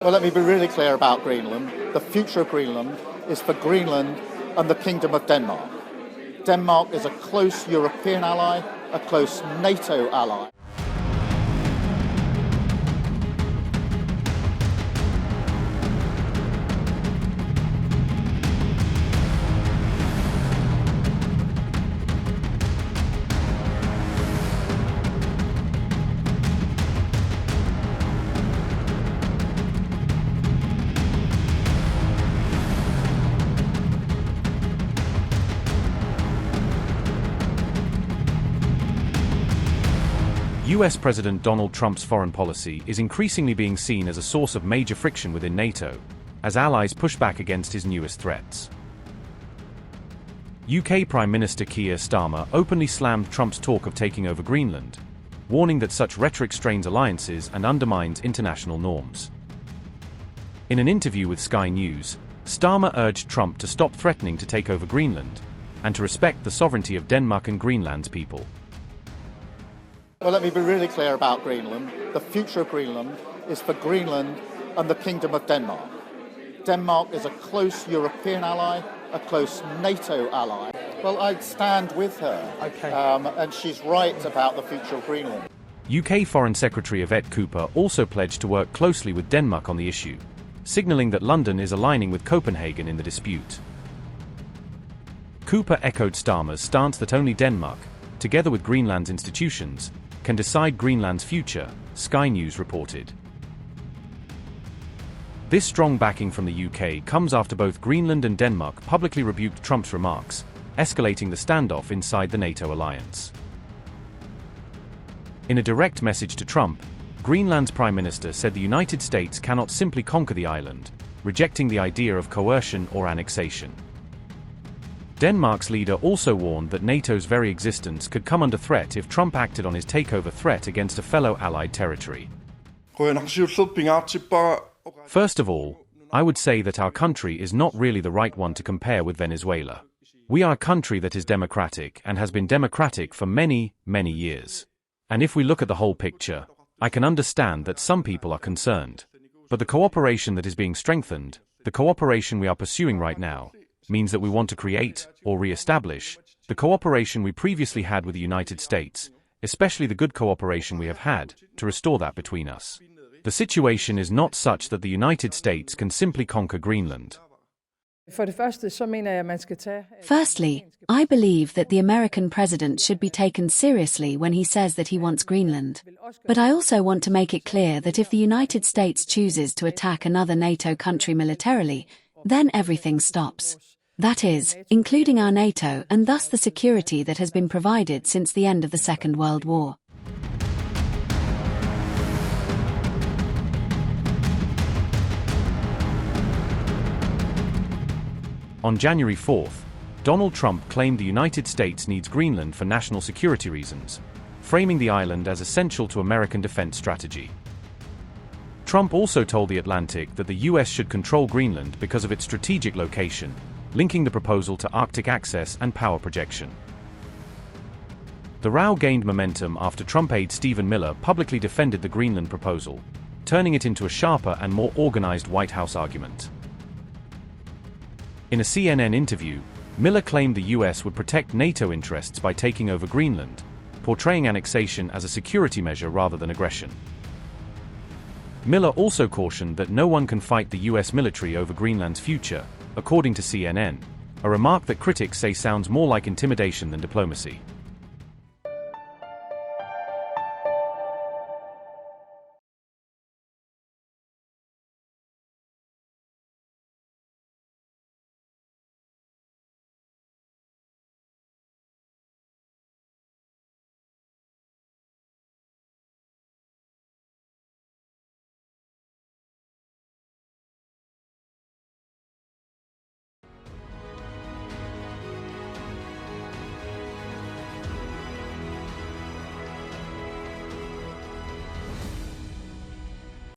Well, let me be really clear about Greenland. The future of Greenland is for Greenland and the Kingdom of Denmark. Denmark is a close European ally, a close NATO ally. US President Donald Trump's foreign policy is increasingly being seen as a source of major friction within NATO, as allies push back against his newest threats. UK Prime Minister Keir Starmer openly slammed Trump's talk of taking over Greenland, warning that such rhetoric strains alliances and undermines international norms. In an interview with Sky News, Starmer urged Trump to stop threatening to take over Greenland, and to respect the sovereignty of Denmark and Greenland's people. Well, let me be really clear about Greenland. The future of Greenland is for Greenland and the Kingdom of Denmark. Denmark is a close European ally, a close NATO ally. Well, I stand with her, and she's right about the future of Greenland. UK Foreign Secretary Yvette Cooper also pledged to work closely with Denmark on the issue, signalling that London is aligning with Copenhagen in the dispute. Cooper echoed Starmer's stance that only Denmark, together with Greenland's institutions, can decide Greenland's future, Sky News reported. This strong backing from the UK comes after both Greenland and Denmark publicly rebuked Trump's remarks, escalating the standoff inside the NATO alliance. In a direct message to Trump, Greenland's Prime Minister said the United States cannot simply conquer the island, rejecting the idea of coercion or annexation. Denmark's leader also warned that NATO's very existence could come under threat if Trump acted on his takeover threat against a fellow allied territory. First of all, I would say that our country is not really the right one to compare with Venezuela. We are a country that is democratic and has been democratic for many, many years. And if we look at the whole picture, I can understand that some people are concerned. But the cooperation that is being strengthened, the cooperation we are pursuing right now, means that we want to create, or re-establish, the cooperation we previously had with the United States, especially the good cooperation we have had, to restore that between us. The situation is not such that the United States can simply conquer Greenland. Firstly, I believe that the American president should be taken seriously when he says that he wants Greenland. But I also want to make it clear that if the United States chooses to attack another NATO country militarily, then everything stops. That is, including our NATO and thus the security that has been provided since the end of the Second World War. On January 4th, Donald Trump claimed the United States needs Greenland for national security reasons, framing the island as essential to American defense strategy. Trump also told The Atlantic that the US should control Greenland because of its strategic location, linking the proposal to Arctic access and power projection. The row gained momentum after Trump aide Stephen Miller publicly defended the Greenland proposal, turning it into a sharper and more organized White House argument. In a CNN interview, Miller claimed the US would protect NATO interests by taking over Greenland, portraying annexation as a security measure rather than aggression. Miller also cautioned that no one can fight the US military over Greenland's future, according to CNN, a remark that critics say sounds more like intimidation than diplomacy.